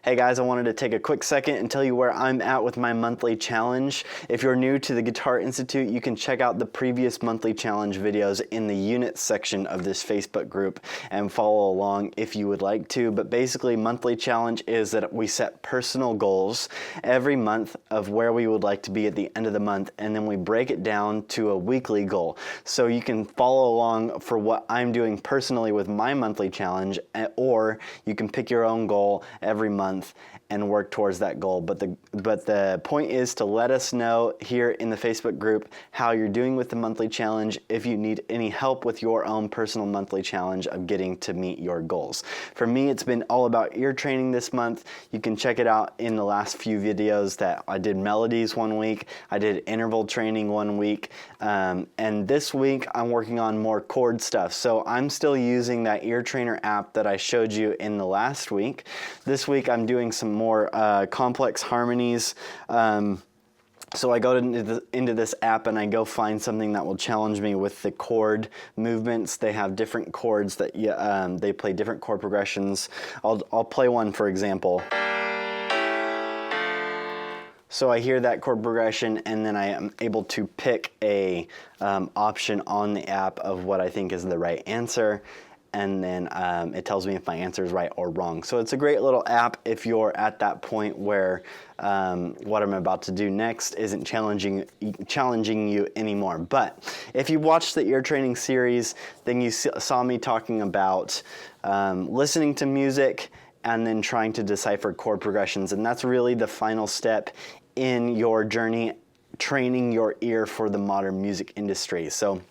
Hey guys, I wanted to take a quick second and tell you where I'm at with my monthly challenge. If you're new to the Guitar Institute, you can check out the previous monthly challenge videos in the units section of this Facebook group and follow along if you would like to. But basically, monthly challenge is that we set personal goals every month of where we would like to be at the end of the month, and then we break it down to a weekly goal. So you can follow along for what I'm doing personally with my monthly challenge, or you can pick your own goal every month and work towards that goal. But the point is to let us know here in the Facebook group how you're doing with the monthly challenge, if you need any help with your own personal monthly challenge of getting to meet your goals. For me, it's been all about ear training this month. You can check it out in the last few videos that I did melodies one week, I did interval training one week, and this week I'm working on more chord stuff. So I'm still using that ear trainer app that I showed you in the last week. This week I'm doing some more complex harmonies. So I go into this app and I go find something that will challenge me with the chord movements. They have different chords that they play different chord progressions. I'll play one, for example. So I hear that chord progression, and then I am able to pick a option on the app of what I think is the right answer. And then it tells me if my answer is right or wrong. So it's a great little app if you're at that point where what I'm about to do next isn't challenging you anymore. But if you watched the ear training series, then you saw me talking about listening to music and then trying to decipher chord progressions. And that's really the final step in your journey training your ear for the modern music industry. So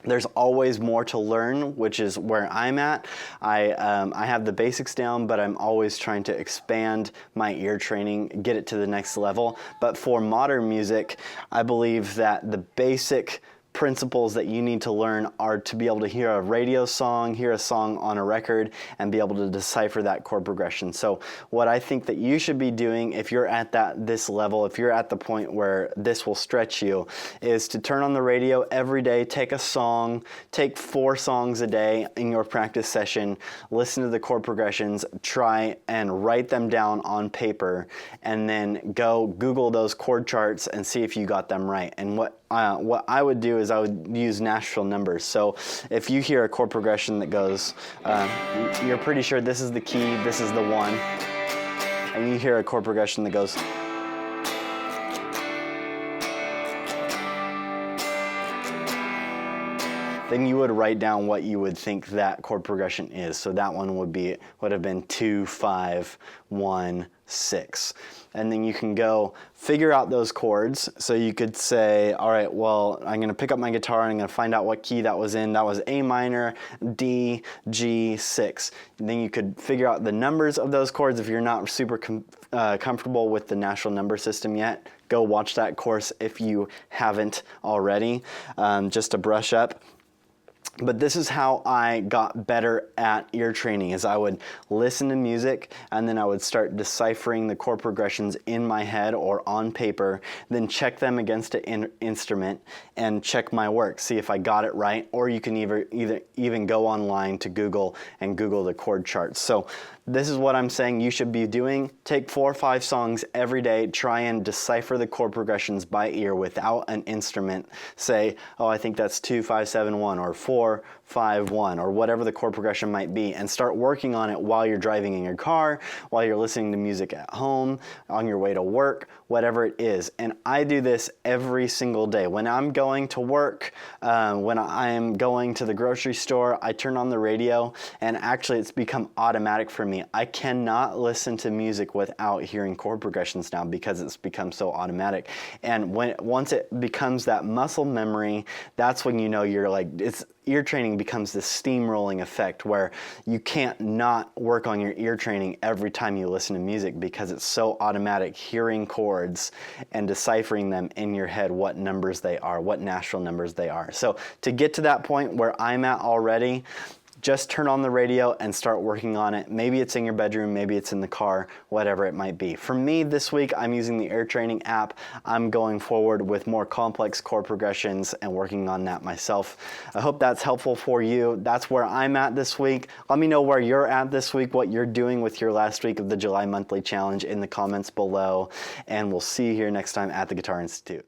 there's always more to learn, which is where I'm at. I have the basics down, but I'm always trying to expand my ear training, get it to the next level. But for modern music, I believe that the basic principles that you need to learn are to be able to hear a radio song, hear a song on a record, and be able to decipher that chord progression. So what I think that you should be doing if you're at this level, if you're at the point where this will stretch you, is to turn on the radio every day, take a song, take 4 songs a day in your practice session, listen to the chord progressions, try and write them down on paper, and then go Google those chord charts and see if you got them right. And what I would do is I would use Nashville numbers. So if you hear a chord progression that goes, you're pretty sure this is the key, this is the 1, and you hear a chord progression that goes, then you would write down what you would think that chord progression is. So that one would have been 2, 5, 1, 6. And then you can go figure out those chords. So you could say, all right, well, I'm going to pick up my guitar and I'm going to find out what key that was in. That was A minor, D, G, 6. And then you could figure out the numbers of those chords. If you're not super comfortable with the Nashville number system yet, go watch that course if you haven't already, just to brush up. But this is how I got better at ear training, is I would listen to music and then I would start deciphering the chord progressions in my head or on paper, then check them against an instrument and check my work, see if I got it right, or you can even go online to Google and Google the chord charts. So this is what I'm saying you should be doing. Take 4 or 5 songs every day, try and decipher the chord progressions by ear without an instrument. Say, oh, I think that's 2, 5, 7, 1, or 4, 5, 1, or whatever the chord progression might be, and start working on it while you're driving in your car, while you're listening to music at home, on your way to work, whatever it is. And I do this every single day. When I'm going to work, when I'm going to the grocery store, I turn on the radio, and actually it's become automatic for me. I cannot listen to music without hearing chord progressions now because it's become so automatic. And once it becomes that muscle memory, that's when you know you're like, ear training becomes this steamrolling effect where you can't not work on your ear training every time you listen to music because it's so automatic hearing chords and deciphering them in your head, what numbers they are, what Nashville numbers they are. So to get to that point where I'm at already, just turn on the radio and start working on it. Maybe it's in your bedroom, maybe it's in the car, whatever it might be. For me this week, I'm using the Air Training app. I'm going forward with more complex chord progressions and working on that myself. I hope that's helpful for you. That's where I'm at this week. Let me know where you're at this week, what you're doing with your last week of the July monthly challenge in the comments below, and we'll see you here next time at the Guitar Institute.